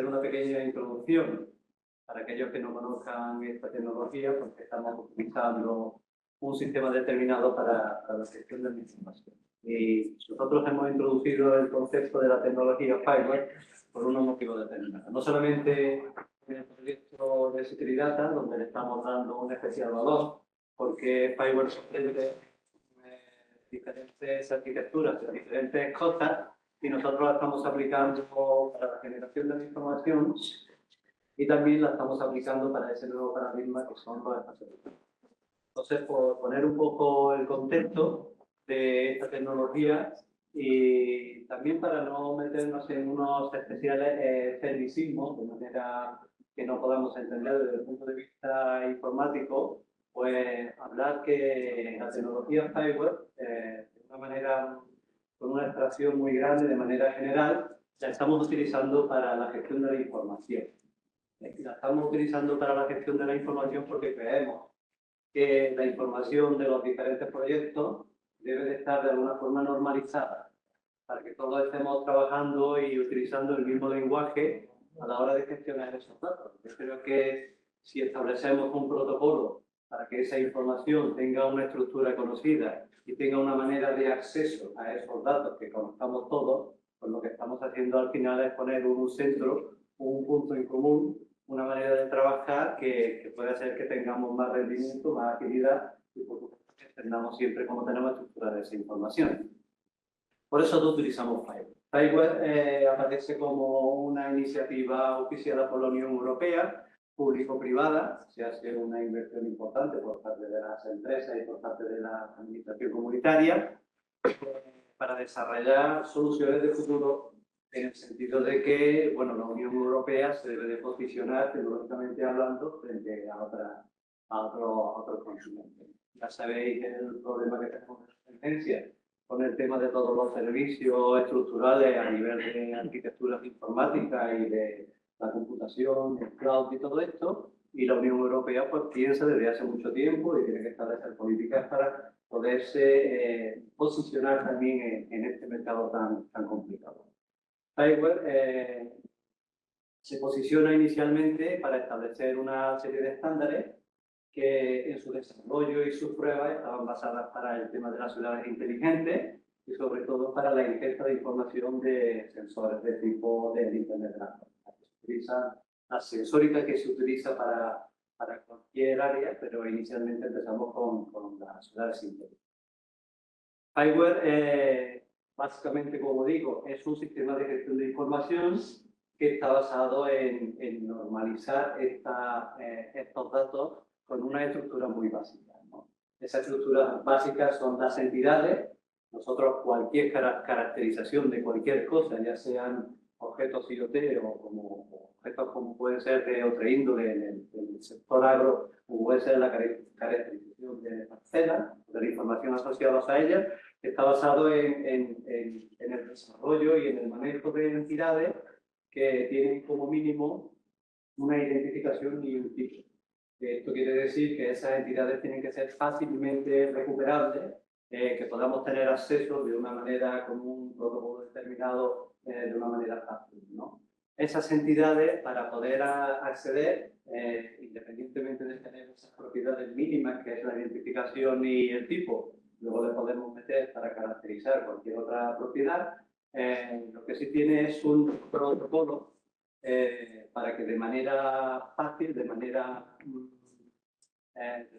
hacer una pequeña introducción para aquellos que no conozcan esta tecnología, porque estamos utilizando un sistema determinado para la gestión de la información. Y nosotros hemos introducido el concepto de la tecnología FireWare por unos motivos determinados. No solamente en el proyecto de Security Data, donde le estamos dando un especial valor, porque FireWare comprende diferentes arquitecturas de diferentes cosas, y nosotros la estamos aplicando para la generación de la información y también la estamos aplicando para ese nuevo paradigma que son los espacios. Entonces, por poner un poco el contexto de esta tecnología y también para no meternos en unos especiales servicismos, de manera que no podamos entender desde el punto de vista informático, pues hablar que la tecnología FireWare, de una manera, con una abstracción muy grande, de manera general, la estamos utilizando para la gestión de la información. La estamos utilizando para la gestión de la información porque creemos que la información de los diferentes proyectos debe de estar de alguna forma normalizada para que todos estemos trabajando y utilizando el mismo lenguaje a la hora de gestionar esos datos. Yo creo que si establecemos un protocolo para que esa información tenga una estructura conocida y tenga una manera de acceso a esos datos que conozcamos todos, pues lo que estamos haciendo al final es poner un centro, un punto en común, una manera de trabajar que puede hacer que tengamos más rendimiento, más agilidad y por supuesto que entendamos siempre cómo tenemos estructurada esa información. Por eso utilizamos FireWare. FireWare aparece como una iniciativa oficiada por la Unión Europea, público-privada. Se hace una inversión importante por parte de las empresas y por parte de la administración comunitaria para desarrollar soluciones de futuro en el sentido de que, bueno, la Unión Europea se debe de posicionar tecnológicamente hablando frente a otros consumidores. Ya sabéis el problema que tenemos en tendencia con el tema de todos los servicios estructurales a nivel de arquitecturas informáticas y de la computación, el cloud y todo esto, y la Unión Europea pues piensa desde hace mucho tiempo y tiene que establecer políticas para poderse posicionar también en este mercado tan complicado. FireWare se posiciona inicialmente para establecer una serie de estándares que en su desarrollo y sus pruebas estaban basadas para el tema de las ciudades inteligentes y sobre todo para la ingesta de información de sensores de tipo de Internet de las cosas. La sensórica que se utiliza para cualquier área, pero inicialmente empezamos con las ciudades inteligentes. FireWare, básicamente, como digo, es un sistema de gestión de información que está basado en normalizar estos datos con una estructura muy básica, ¿no? Esas estructuras básicas son las entidades. Nosotros cualquier caracterización de cualquier cosa, ya sean objetos IoT o como objetos como pueden ser de otra índole en el sector agro, como puede ser la caracterización de parcelas, de la información asociada a ellas, está basado en el desarrollo y en el manejo de entidades que tienen como mínimo una identificación y un tipo. Esto quiere decir que esas entidades tienen que ser fácilmente recuperables, que podamos tener acceso de una manera con un protocolo determinado, de una manera fácil, ¿no? Esas entidades, para poder acceder, independientemente de tener esas propiedades mínimas, que es la identificación y el tipo, luego le podemos meter para caracterizar cualquier otra propiedad, lo que sí tiene es un protocolo para que de manera fácil, de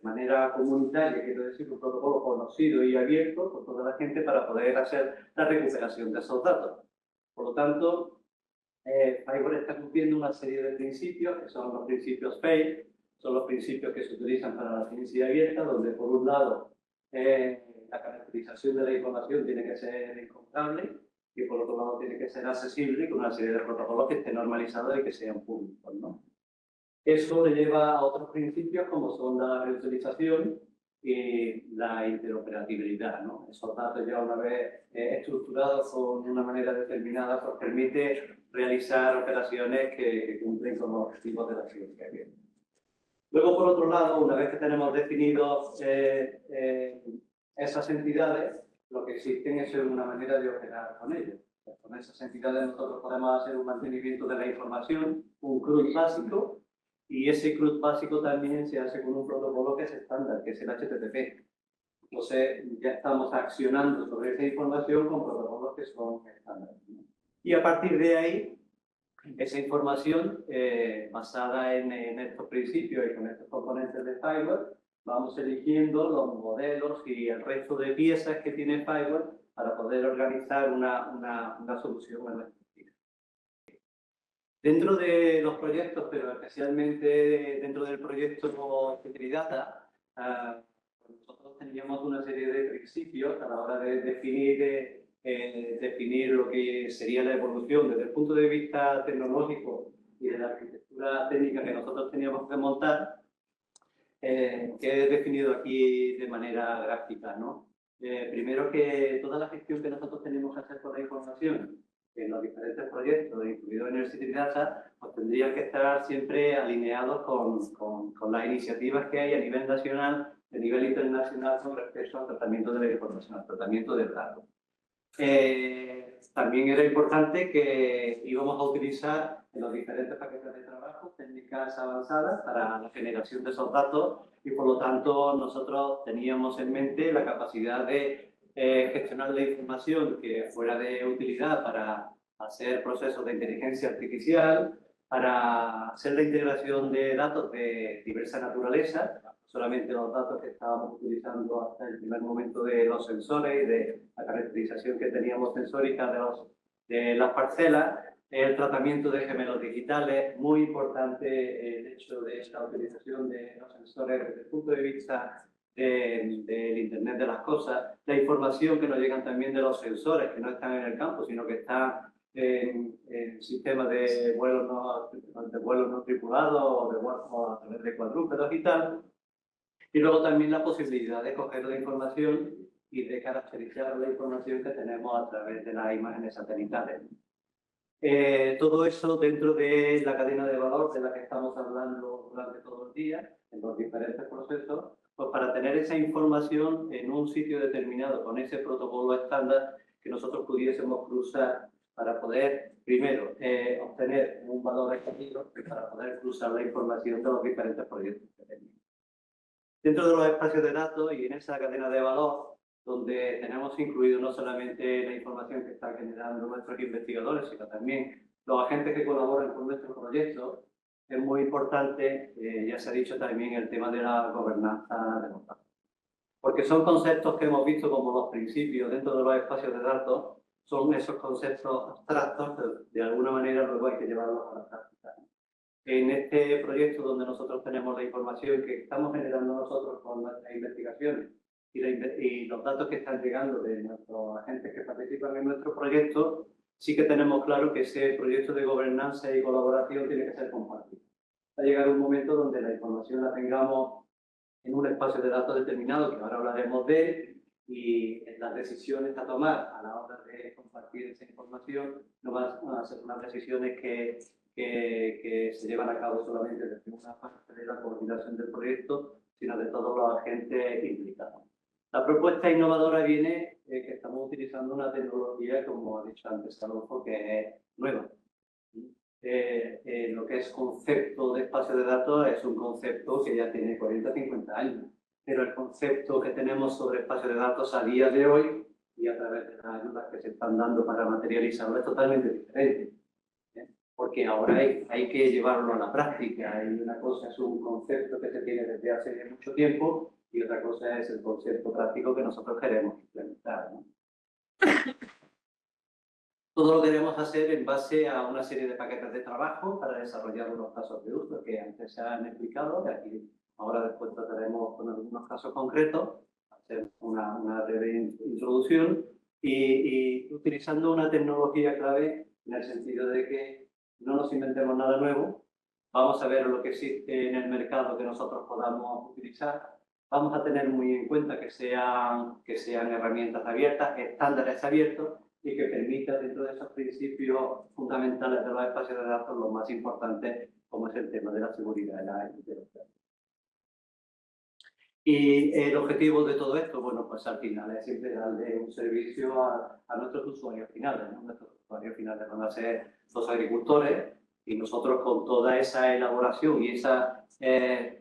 manera comunitaria, quiero decir, un protocolo conocido y abierto por toda la gente para poder hacer la recuperación de esos datos. Por lo tanto, FireWare está cumpliendo una serie de principios, que son los principios FAIR, son los principios que se utilizan para la ciencia abierta, donde por un lado la caracterización de la información tiene que ser encontrable y por otro lado tiene que ser accesible con una serie de protocolos que estén normalizados y que sean públicos, ¿no? Eso le lleva a otros principios como son la reutilización y la interoperabilidad, ¿no? Esos datos ya una vez estructurados con una manera determinada pues permite realizar operaciones que cumplen con los objetivos de la ciencia abierta. Luego, por otro lado, una vez que tenemos definidos esas entidades, lo que existen es una manera de operar con ellos. Con esas entidades nosotros podemos hacer un mantenimiento de la información, un CRUD básico, y ese CRUD básico también se hace con un protocolo que es estándar, que es el HTTP. Entonces ya estamos accionando sobre esa información con protocolos que son estándares. Y a partir de ahí, esa información basada en estos principios y con estos componentes de Firewall, vamos eligiendo los modelos y el resto de piezas que tiene Firewall para poder organizar una solución a nuestra vida. Dentro de los proyectos, pero especialmente dentro del proyecto Security-Data, nosotros teníamos una serie de principios a la hora de definir lo que sería la evolución desde el punto de vista tecnológico y de la arquitectura técnica que nosotros teníamos que montar, que he definido aquí de manera gráfica, ¿no? Primero, que toda la gestión que nosotros tenemos que hacer con la información en los diferentes proyectos, incluido en el Security-Data, pues tendrían que estar siempre alineados con las iniciativas que hay a nivel nacional, a nivel internacional, con respecto al tratamiento de la información, al tratamiento del dato. También era importante que íbamos a utilizar en los diferentes paquetes de trabajo técnicas avanzadas para la generación de esos datos y, por lo tanto, nosotros teníamos en mente la capacidad de gestionar la información que fuera de utilidad para hacer procesos de inteligencia artificial, para hacer la integración de datos de diversa naturaleza, solamente los datos que estábamos utilizando hasta el primer momento de los sensores y de la caracterización que teníamos sensórica de las parcelas, el tratamiento de gemelos digitales, muy importante el hecho de la utilización de los sensores desde el punto de vista del Internet de las cosas, la información que nos llegan también de los sensores que no están en el campo, sino que están en sistemas de vuelos no tripulados o a través de cuadrúpedos y tal. Y luego también la posibilidad de coger la información y de caracterizar la información que tenemos a través de las imágenes satelitales. Todo eso dentro de la cadena de valor de la que estamos hablando durante todo el día, en los diferentes procesos, pues para tener esa información en un sitio determinado, con ese protocolo estándar que nosotros pudiésemos cruzar para poder, primero, obtener un valor escondido y para poder cruzar la información de los diferentes proyectos que tenemos. Dentro de los espacios de datos y en esa cadena de valor, donde tenemos incluido no solamente la información que están generando nuestros investigadores, sino también los agentes que colaboran con nuestros proyectos, es muy importante, ya se ha dicho también, el tema de la gobernanza de los datos. Porque son conceptos que hemos visto como los principios dentro de los espacios de datos, son esos conceptos abstractos, pero de alguna manera luego hay que llevarlos a la práctica. En este proyecto donde nosotros tenemos la información que estamos generando nosotros con nuestras investigaciones y los datos que están llegando de nuestros agentes que participan en nuestro proyecto, sí que tenemos claro que ese proyecto de gobernanza y colaboración tiene que ser compartido. Va a llegar un momento donde la información la tengamos en un espacio de datos determinado, que ahora hablaremos de él, y las decisiones a tomar a la hora de compartir esa información no van a ser unas decisiones que se llevan a cabo solamente desde una parte de la coordinación del proyecto, sino de todos los agentes implicados. La propuesta innovadora viene que estamos utilizando una tecnología, como ha dicho antes Adolfo, que es nueva. Lo que es concepto de espacio de datos es un concepto que ya tiene 40-50 años, pero el concepto que tenemos sobre espacio de datos a día de hoy y a través de las ayudas que se están dando para materializarlo es totalmente diferente. Porque ahora hay que llevarlo a la práctica, y una cosa es un concepto que se tiene desde hace mucho tiempo y otra cosa es el concepto práctico que nosotros queremos implementar, ¿no? Todo lo queremos hacer en base a una serie de paquetes de trabajo para desarrollar unos casos de uso que antes se han explicado, y aquí ahora después trataremos con algunos casos concretos, hacer una breve introducción y utilizando una tecnología clave en el sentido de que no nos inventemos nada nuevo, vamos a ver lo que existe en el mercado que nosotros podamos utilizar, vamos a tener muy en cuenta que sean herramientas abiertas, estándares abiertos, y que permita, dentro de esos principios fundamentales de los espacios de datos, lo más importante, como es el tema de la seguridad y la interoperabilidad. Y el objetivo de todo esto, bueno, pues al final es siempre darle un servicio a nuestros usuarios finales, ¿no? Nuestros usuarios finales van a ser los agricultores y nosotros con toda esa elaboración y esa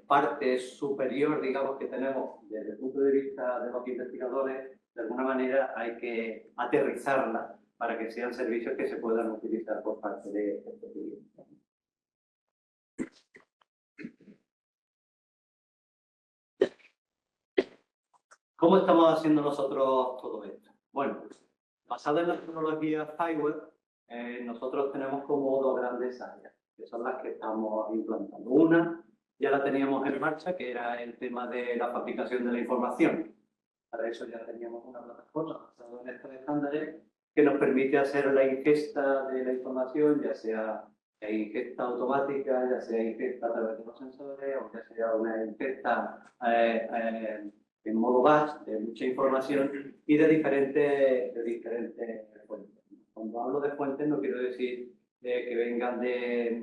parte superior, digamos, que tenemos desde el punto de vista de los investigadores, de alguna manera hay que aterrizarla para que sean servicios que se puedan utilizar por parte de estos clientes. ¿Cómo estamos haciendo nosotros todo esto? Bueno, basado en la tecnología Fireware, nosotros tenemos como dos grandes áreas, que son las que estamos implantando. Una ya la teníamos en marcha, que era el tema de la fabricación de la información. Para eso ya teníamos una plataforma basada en estos estándares que nos permite hacer la ingesta de la información, ya sea ingesta automática, ya sea ingesta a través de los sensores, o ya sea una ingesta en modo batch de mucha información y de diferentes fuentes. Cuando hablo de fuentes no quiero decir que vengan de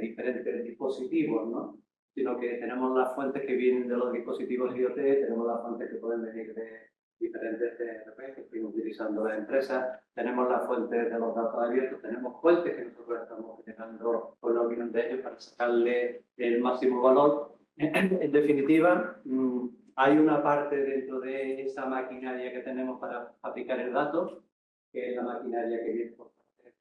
diferentes dispositivos, ¿no? Sino que tenemos las fuentes que vienen de los dispositivos IoT, tenemos las fuentes que pueden venir de diferentes TRP que están utilizando las empresas, tenemos las fuentes de los datos abiertos, tenemos fuentes que nosotros estamos generando con la opinión de ellos para sacarle el máximo valor. En definitiva, hay una parte dentro de esa maquinaria que tenemos para aplicar el dato, que es la maquinaria que viene por parte de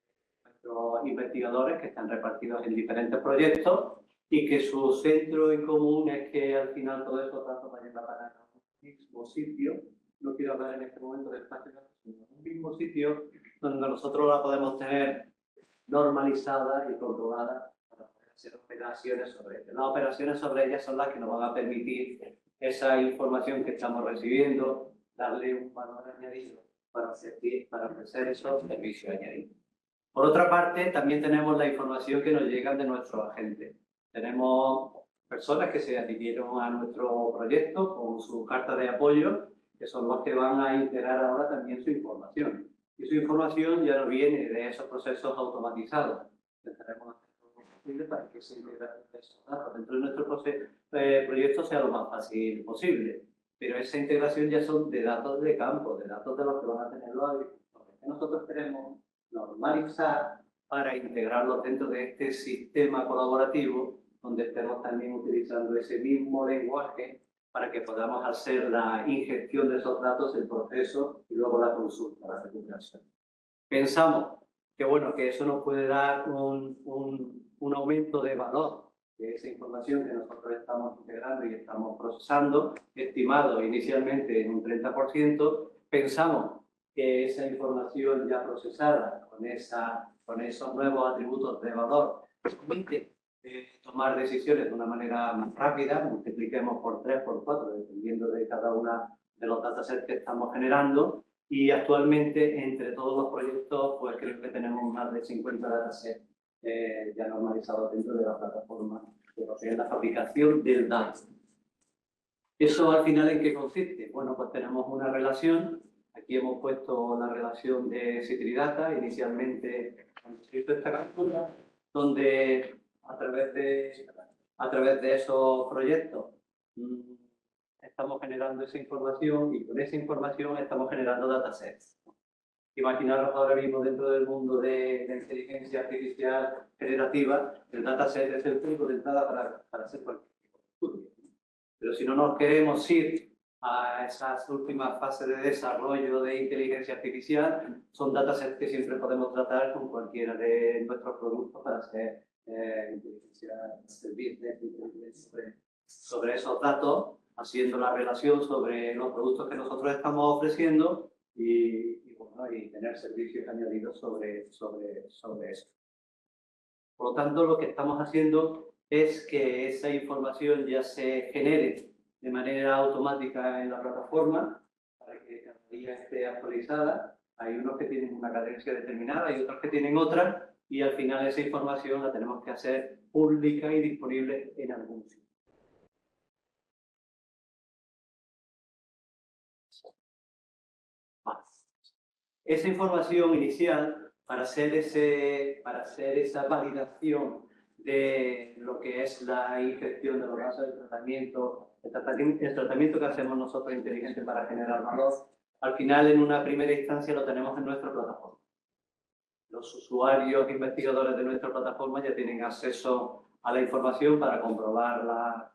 nuestros investigadores que están repartidos en diferentes proyectos y que su centro en común es que al final todos esos datos vayan a parar a un mismo sitio. No quiero hablar en este momento del espacio, sino un mismo sitio donde nosotros la podemos tener normalizada y controlada para poder hacer operaciones sobre ella. Las operaciones sobre ellas son las que nos van a permitir esa información que estamos recibiendo, darle un valor añadido para ofrecer esos servicios añadidos. Por otra parte, también tenemos la información que nos llega de nuestros agentes. Tenemos personas que se adhirieron a nuestro proyecto con su carta de apoyo, que son los que van a integrar ahora también su información. Y su información ya no viene de esos procesos automatizados. Intentaremos hacer todo lo posible para que esa integración de esos datos dentro de nuestro proyecto sea lo más fácil posible. Pero esa integración ya son de datos de campo, de datos de los que van a tener los agricultores. Que nosotros queremos normalizar para integrarlos dentro de este sistema colaborativo donde estemos también utilizando ese mismo lenguaje para que podamos hacer la ingestión de esos datos, el proceso y luego la consulta, la recuperación. Pensamos que, bueno, que eso nos puede dar un aumento de valor de esa información que nosotros estamos integrando y estamos procesando, estimado inicialmente en un 30%. Pensamos que esa información ya procesada con esos nuevos atributos de valor permite tomar decisiones de una manera más rápida, multipliquemos por 3, por 4, dependiendo de cada una de los datasets que estamos generando. Y actualmente, entre todos los proyectos, pues creo que tenemos más de 50 datasets ya normalizados dentro de la plataforma de lo que es la fabricación del dato. ¿Eso al final en qué consiste? Bueno, pues tenemos una relación. Aquí hemos puesto la relación de Citridata, inicialmente cuando se hizo esta captura, donde a través de esos proyectos estamos generando esa información y con esa información estamos generando datasets. Imaginaros ahora mismo dentro del mundo de la inteligencia artificial generativa, el dataset es el punto de entrada para hacer cualquier tipo de estudio. Pero si no nos queremos ir a esas últimas fases de desarrollo de inteligencia artificial, son datasets que siempre podemos tratar con cualquiera de nuestros productos para hacer inteligencia sobre esos datos, haciendo la relación sobre los productos que nosotros estamos ofreciendo y tener servicios añadidos sobre eso. Por lo tanto, lo que estamos haciendo es que esa información ya se genere de manera automática en la plataforma para que cada día esté actualizada. Hay unos que tienen una cadencia determinada y otros que tienen otra, y al final esa información la tenemos que hacer pública y disponible en algún sitio. Esa información inicial, para hacer esa validación de lo que es la ingestión de los gases de tratamiento, El tratamiento que hacemos nosotros inteligente para generar valor, al final, en una primera instancia, lo tenemos en nuestra plataforma. Los usuarios investigadores de nuestra plataforma ya tienen acceso a la información para comprobar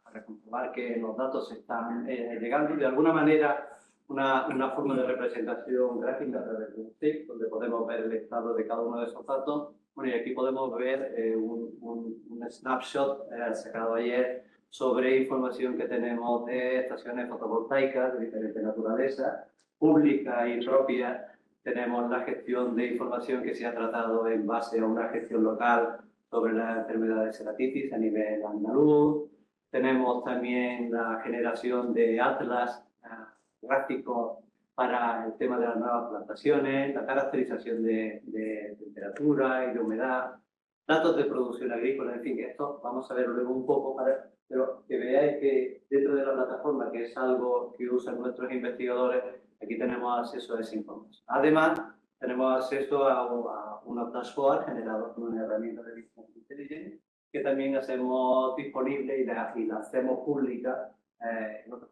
que los datos están llegando. De alguna manera, una forma de representación gráfica a través de un tick, donde podemos ver el estado de cada uno de esos datos. Bueno, y aquí podemos ver un snapshot sacado ayer sobre información que tenemos de estaciones fotovoltaicas de diferente naturaleza, pública y propia. Tenemos la gestión de información que se ha tratado en base a una gestión local sobre la enfermedad de ceratitis a nivel andaluz. Tenemos también la generación de atlas gráficos para el tema de las nuevas plantaciones, la caracterización de temperatura y de humedad, datos de producción agrícola, en fin, que esto vamos a ver luego un poco, pero que veáis que dentro de la plataforma, que es algo que usan nuestros investigadores, aquí tenemos acceso a esa información. Además, tenemos acceso a unos dashboards generados con una herramienta de Business Intelligence que también hacemos disponible y la hacemos pública en otros.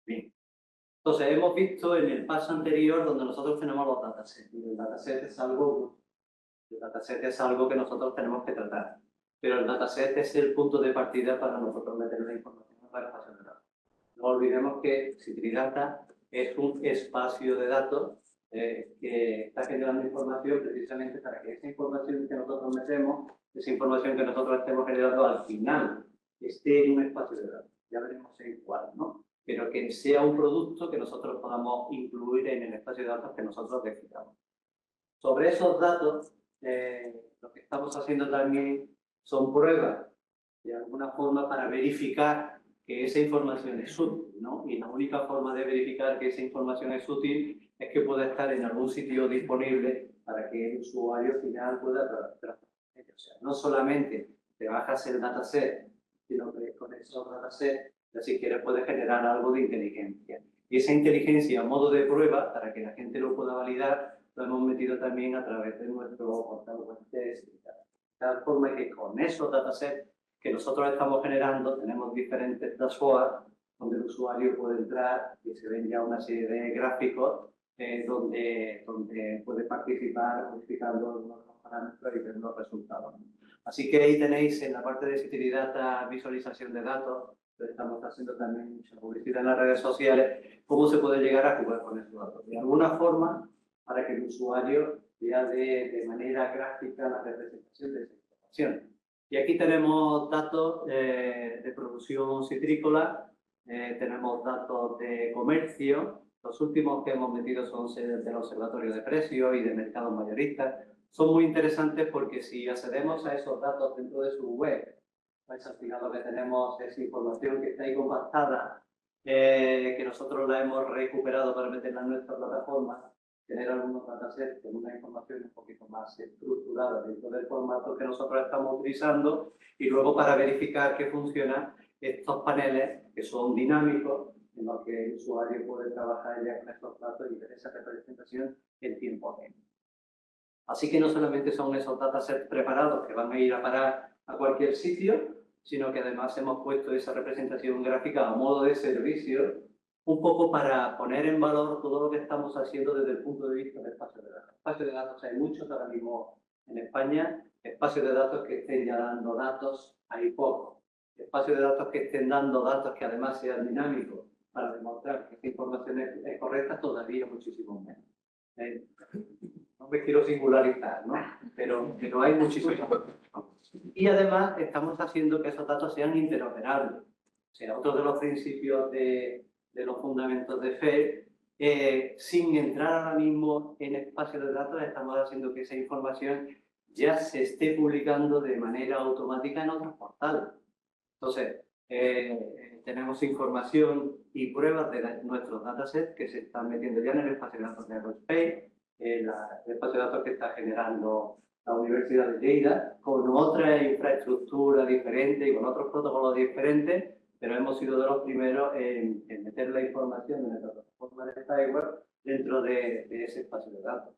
Bien. Entonces, hemos visto en el paso anterior donde nosotros tenemos los datasets. Y el dataset es algo que nosotros tenemos que tratar. Pero el dataset es el punto de partida para nosotros meter la información en la espacio de datos. No olvidemos que Citridata es un espacio de datos que está generando información precisamente para que esa información que nosotros metemos, esa información que nosotros estemos generando al final, esté en un espacio de datos. Ya veremos en cuál, ¿no? Pero que sea un producto que nosotros podamos incluir en el espacio de datos que nosotros definamos. Sobre esos datos, lo que estamos haciendo también son pruebas, de alguna forma, para verificar que esa información es útil, ¿no? Y la única forma de verificar que esa información es útil es que pueda estar en algún sitio disponible para que el usuario final pueda trabajar. O sea, no solamente te bajas el dataset, sino que con esos datasets, si quieres, puedes generar algo de inteligencia. Y esa inteligencia a modo de prueba, para que la gente lo pueda validar, lo hemos metido también a través de nuestro portal web de tal forma que con esos datasets que nosotros estamos generando, tenemos diferentes dashboards donde el usuario puede entrar y se ven ya una serie de gráficos donde puede participar modificando algunos parámetros y ver los resultados. Así que ahí tenéis en la parte de Citridata visualización de datos, pero estamos haciendo también mucha publicidad en las redes sociales, cómo se puede llegar a jugar con estos datos. De alguna forma, para que el usuario vea de manera gráfica la representación de esa información. Y aquí tenemos datos de producción citrícola, tenemos datos de comercio. Los últimos que hemos metido son del Observatorio de Precios y de mercados mayoristas. Son muy interesantes porque si accedemos a esos datos dentro de su web, vais al final lo que tenemos es información que está ahí compactada, que nosotros la hemos recuperado para meterla en nuestra plataforma, tener algunos datasets con una información un poquito más estructurada dentro del formato que nosotros estamos utilizando, y luego para verificar que funcionan estos paneles que son dinámicos, en los que el usuario puede trabajar ya con estos datos y ver esa representación en tiempo real. Así que no solamente son esos datasets preparados que van a ir a parar a cualquier sitio, sino que además hemos puesto esa representación gráfica a modo de servicio, un poco para poner en valor todo lo que estamos haciendo desde el punto de vista del espacio de datos. Espacios de datos hay muchos ahora mismo en España, espacios de datos que estén ya dando datos hay pocos. Espacios de datos que estén dando datos que además sean dinámicos para demostrar que esta información es correcta, todavía muchísimo menos. No me quiero singularizar, ¿no? Pero hay muchísimos. Y además estamos haciendo que esos datos sean interoperables. O sea, otro de los principios de los fundamentos de FAIR, sin entrar ahora mismo en espacio de datos, estamos haciendo que esa información ya se esté publicando de manera automática en otros portales. Entonces, tenemos información y pruebas de nuestros datasets que se están metiendo ya en el espacio de datos de Aerospace, el espacio de datos que está generando la Universidad de Lleida, con otra infraestructura diferente y con otros protocolos diferentes, pero hemos sido de los primeros en meter la información de nuestra plataforma de Skyward dentro de ese espacio de datos.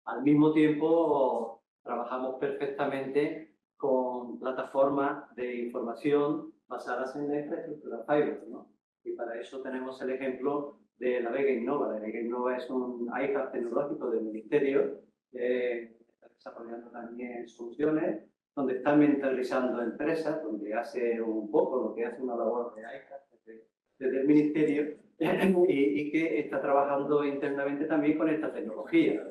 Al mismo tiempo, trabajamos perfectamente con plataformas de información basadas en la infraestructura Fiber, ¿no? Y para eso tenemos el ejemplo de la Vega Innova. La Vega Innova es un iHub tecnológico del Ministerio que está desarrollando también soluciones donde está mentalizando empresas, donde hace un poco lo que hace una labor de iHub desde el Ministerio y que está trabajando internamente también con esta tecnología.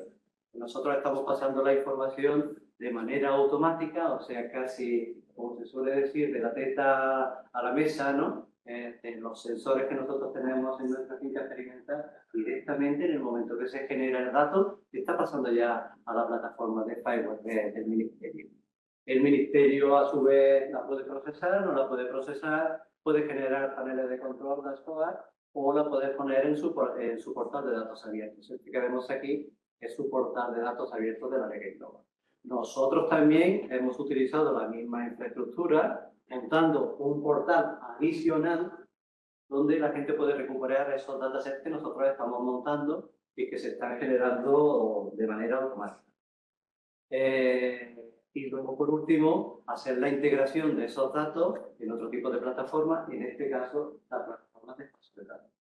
Nosotros estamos pasando la información de manera automática, o sea, casi, como se suele decir, de la teta a la mesa, ¿no? En los sensores que nosotros tenemos en nuestra finca experimental, directamente en el momento que se genera el dato, está pasando ya a la plataforma de Firewall del Ministerio. El Ministerio, a su vez, la puede procesar, no la puede procesar, puede generar paneles de control, dashboard, o la puede poner en su portal de datos abiertos. El que vemos aquí es su portal de datos abiertos de la Vega Innova. Nosotros también hemos utilizado la misma infraestructura, montando un portal adicional donde la gente puede recuperar esos datasets que nosotros estamos montando y que se están generando de manera automática. Y luego, por último, hacer la integración de esos datos en otro tipo de plataformas, y en este caso, las plataformas de espacio de datos.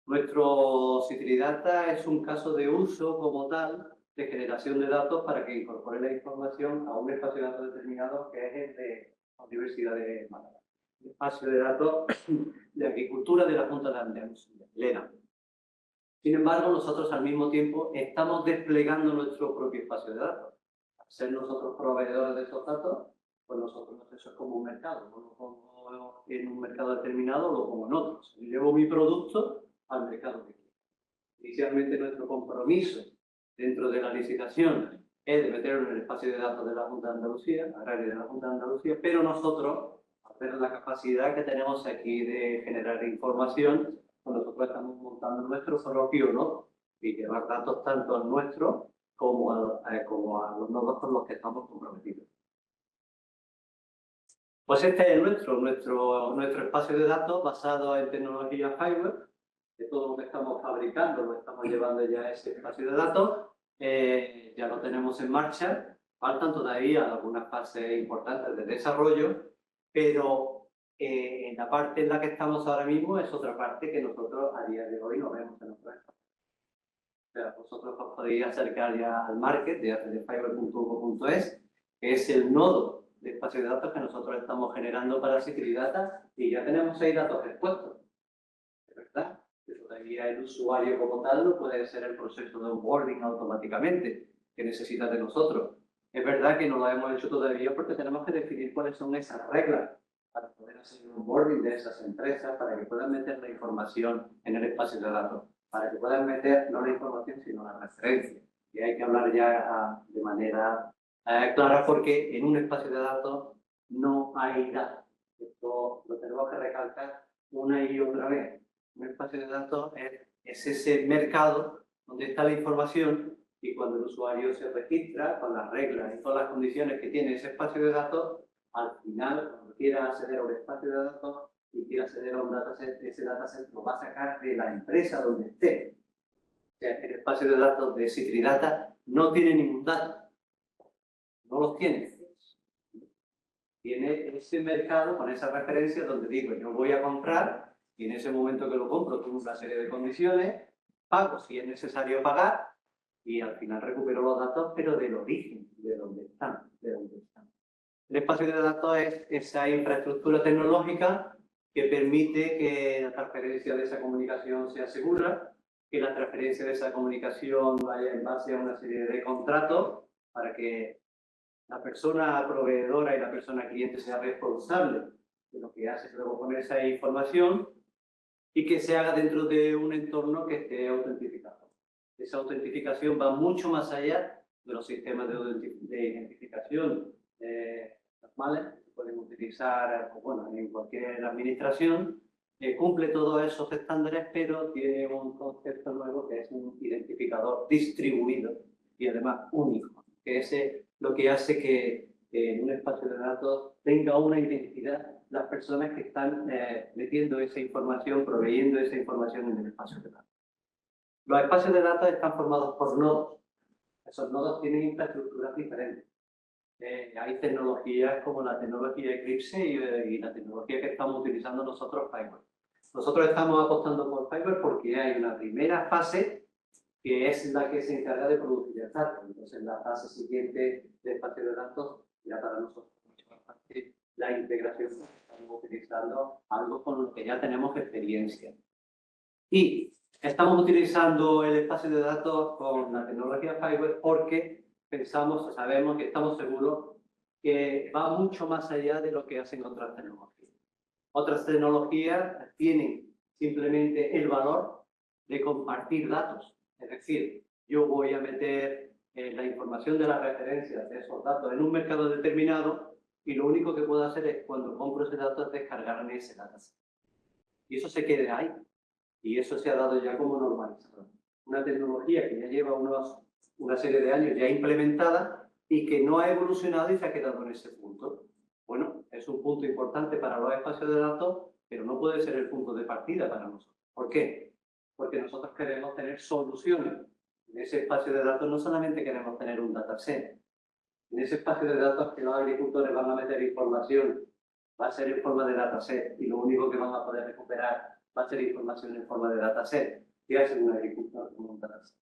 Nuestro Citridata es un caso de uso como tal de generación de datos para que incorpore la información a un espacio de datos determinado que es el de la Universidad de Málaga. El espacio de datos de agricultura de la Junta de Andalucía, LENA. Sin embargo, nosotros al mismo tiempo estamos desplegando nuestro propio espacio de datos. Al ser nosotros proveedores de esos datos, pues nosotros eso es como un mercado. No lo pongo en un mercado determinado, lo pongo en otro. Yo llevo mi producto al mercado que quiero. Inicialmente nuestro compromiso dentro de la licitación es de meterlo en el espacio de datos de la Junta de Andalucía, agrario de la Junta de Andalucía, pero nosotros, al ver la capacidad que tenemos aquí de generar información, pues nosotros estamos montando nuestro propio nodo y llevar datos tanto al nuestro como a los nodos con los que estamos comprometidos. Pues este es nuestro espacio de datos basado en tecnología Fiber. De todo lo que estamos fabricando lo estamos llevando ya a ese espacio de datos. Ya lo tenemos en marcha. Faltan todavía algunas fases importantes de desarrollo, pero en la parte en la que estamos ahora mismo es otra parte que nosotros a día de hoy no vemos en nuestro espacio. O sea, vosotros os podéis acercar ya al market de atdfiber.uco.es, que es el nodo de espacio de datos que nosotros estamos generando para Citridata, y ya tenemos 6 datos expuestos. ¿Es verdad? Que todavía el usuario como tal no puede hacer el proceso de onboarding automáticamente que necesita de nosotros. Es verdad que no lo hemos hecho todavía porque tenemos que definir cuáles son esas reglas para poder hacer el onboarding de esas empresas, para que puedan meter la información en el espacio de datos, para que puedan meter no la información sino la referencia. Y hay que hablar ya de manera clara, porque en un espacio de datos no hay datos. Esto lo tenemos que recalcar una y otra vez. Un espacio de datos es ese mercado donde está la información, y cuando el usuario se registra con las reglas y todas las condiciones que tiene ese espacio de datos, al final, cuando quiera acceder a un espacio de datos y quiera acceder a un dataset, ese dataset lo va a sacar de la empresa donde esté. O sea, el espacio de datos de Citridata no tiene ningún dato. No los tiene. Tiene ese mercado con esa referencia donde digo, yo voy a comprar, y en ese momento que lo compro tengo una serie de condiciones, pago si es necesario pagar, y al final recupero los datos, pero del origen, de dónde están, El espacio de datos es esa infraestructura tecnológica que permite que la transferencia de esa comunicación sea segura, que la transferencia de esa comunicación vaya en base a una serie de contratos para que la persona proveedora y la persona cliente sea responsable de lo que hace luego con esa información, y que se haga dentro de un entorno que esté autentificado. Esa autentificación va mucho más allá de los sistemas de identificación normales que pueden utilizar en cualquier administración. Cumple todos esos estándares, pero tiene un concepto nuevo que es un identificador distribuido y además único, que es lo que hace que en un espacio de datos tenga una identidad las personas que están metiendo esa información, proveyendo esa información en el espacio de datos. Los espacios de datos están formados por nodos. Esos nodos tienen infraestructuras diferentes. hay tecnologías como la tecnología Eclipse y la tecnología que estamos utilizando nosotros, Fiber. Nosotros estamos apostando por Fiber porque hay una primera fase que es la que se encarga de producir el dato. Entonces, la fase siguiente de espacio de datos ya para nosotros mucho más fácil la integración. Estamos utilizando algo con lo que ya tenemos experiencia. Y estamos utilizando el espacio de datos con la tecnología Fiber porque pensamos o sabemos que estamos seguros que va mucho más allá de lo que hacen otras tecnologías. Otras tecnologías tienen simplemente el valor de compartir datos. Es decir, yo voy a meter la información de las referencias de esos datos en un mercado determinado y lo único que puedo hacer es, cuando compro ese dato, es descargarme ese dataset. Y eso se quede ahí. Y eso se ha dado ya como normalizado. Una tecnología que ya lleva una serie de años ya implementada y que no ha evolucionado y se ha quedado en ese punto. Bueno, es un punto importante para los espacios de datos, pero no puede ser el punto de partida para nosotros. ¿Por qué? Porque nosotros queremos tener soluciones. En ese espacio de datos no solamente queremos tener un dataset. En ese espacio de datos que los agricultores van a meter información, va a ser en forma de dataset y lo único que van a poder recuperar va a ser información en forma de dataset. ¿Qué hace un agricultor con un dataset?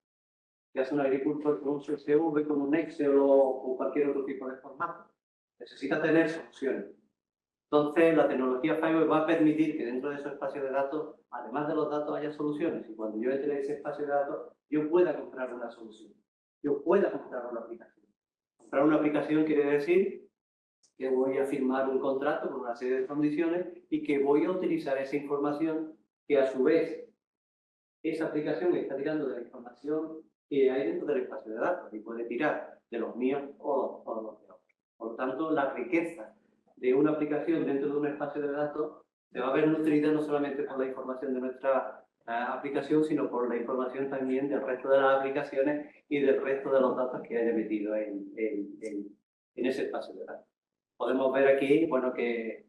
¿Qué hace un agricultor con un CSV, con un Excel o con cualquier otro tipo de formato? Necesita tener soluciones. Entonces, la tecnología Fiber va a permitir que dentro de esos espacios de datos, además de los datos, haya soluciones. Y cuando yo entre ese espacio de datos, yo pueda comprar una solución. Yo pueda comprar una aplicación. Comprar una aplicación quiere decir que voy a firmar un contrato con una serie de condiciones y que voy a utilizar esa información que a su vez esa aplicación está tirando de la información que hay dentro del espacio de datos y puede tirar de los míos o los de otros. Por lo tanto, la riqueza de una aplicación dentro de un espacio de datos se va a ver nutrida no solamente por la información de nuestra aplicación, sino por la información también del resto de las aplicaciones y del resto de los datos que haya metido en ese espacio de datos. Podemos ver aquí, bueno, que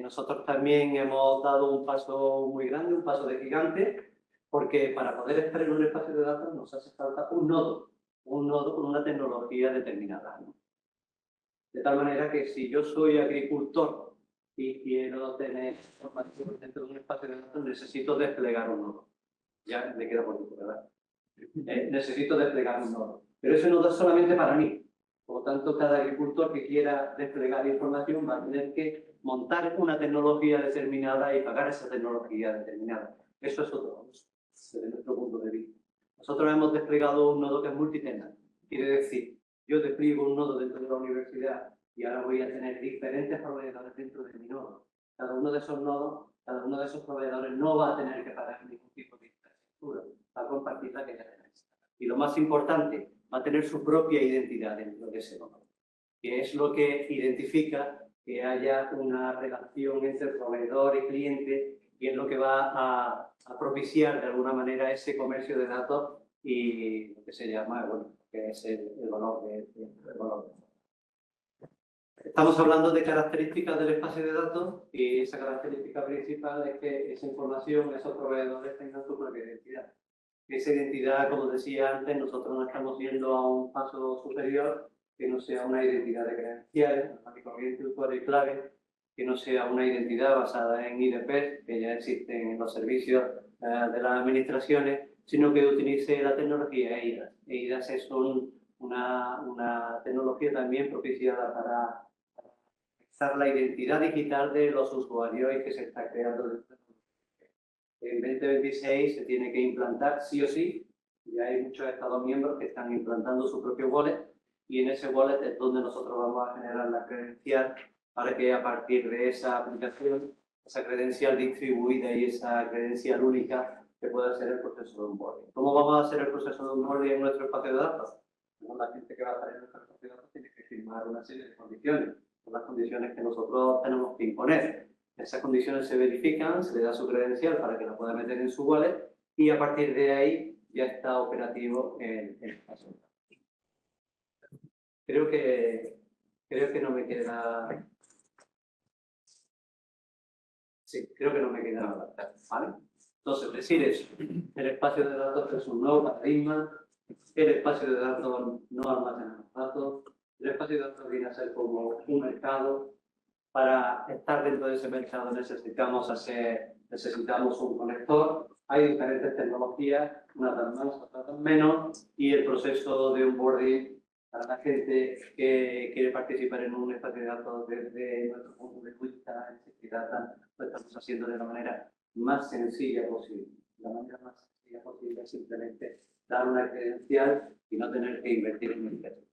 nosotros también hemos dado un paso muy grande, un paso de gigante, porque para poder estar en un espacio de datos nos hace falta un nodo con una tecnología determinada, ¿no? De tal manera que si yo soy agricultor y quiero tener información dentro de un espacio de datos, necesito desplegar un nodo. Ya me queda bonito, ¿verdad? Necesito desplegar un nodo. Pero ese nodo es solamente para mí. Por lo tanto, cada agricultor que quiera desplegar información va a tener que montar una tecnología determinada y pagar esa tecnología determinada. Eso es otro uso, desde nuestro punto de vista. Nosotros hemos desplegado un nodo que es multitenant. Quiere decir, yo despliego un nodo dentro de la universidad y ahora voy a tener diferentes proveedores dentro de mi nodo. Cada uno de esos nodos, cada uno de esos proveedores no va a tener que pagar ningún tipo de infraestructura, va a compartir la que ya tenéis. Y lo más importante, va a tener su propia identidad dentro de ese nodo, que es lo que identifica que haya una relación entre proveedor y cliente y es lo que va a propiciar de alguna manera ese comercio de datos y lo que se llama, bueno, que es el valor de valor. Estamos hablando de características del espacio de datos y esa característica principal es que esa información, esos proveedores tengan su propia identidad. Esa identidad, como decía antes, nosotros no estamos yendo a un paso superior que no sea una identidad de credenciales, corriente, usuario y clave, que no sea una identidad basada en IDPs, que ya existen en los servicios de las administraciones, sino que utilice la tecnología EIDAS. EIDAS es una tecnología también propiciada para la identidad digital de los usuarios y que se está creando desde en 2026 se tiene que implantar sí o sí. Ya hay muchos Estados miembros que están implantando su propio wallet y en ese wallet es donde nosotros vamos a generar la credencial para que a partir de esa aplicación, esa credencial distribuida y esa credencial única que pueda hacer el proceso de onboarding. ¿Cómo vamos a hacer el proceso de onboarding en nuestro espacio de datos? Bueno, la gente que va a estar en nuestro espacio de datos tiene que firmar una serie de condiciones, son las condiciones que nosotros tenemos que imponer. Esas condiciones se verifican, se le da su credencial para que la pueda meter en su wallet y a partir de ahí ya está operativo el paso. Creo que no me queda... Sí, creo que no me queda nada, ¿vale? Entonces, decir eso, el espacio de datos es un nuevo paradigma, el espacio de datos no almacena los datos, el espacio de datos viene a ser como un mercado. Para estar dentro de ese mercado necesitamos un conector. Hay diferentes tecnologías, unas dan más, otras dan menos, y el proceso de onboarding para la gente que quiere participar en un espacio de datos desde nuestro punto de vista, lo estamos haciendo de la manera más sencilla posible. La manera más sencilla posible es simplemente dar una credencial y no tener que invertir en internet.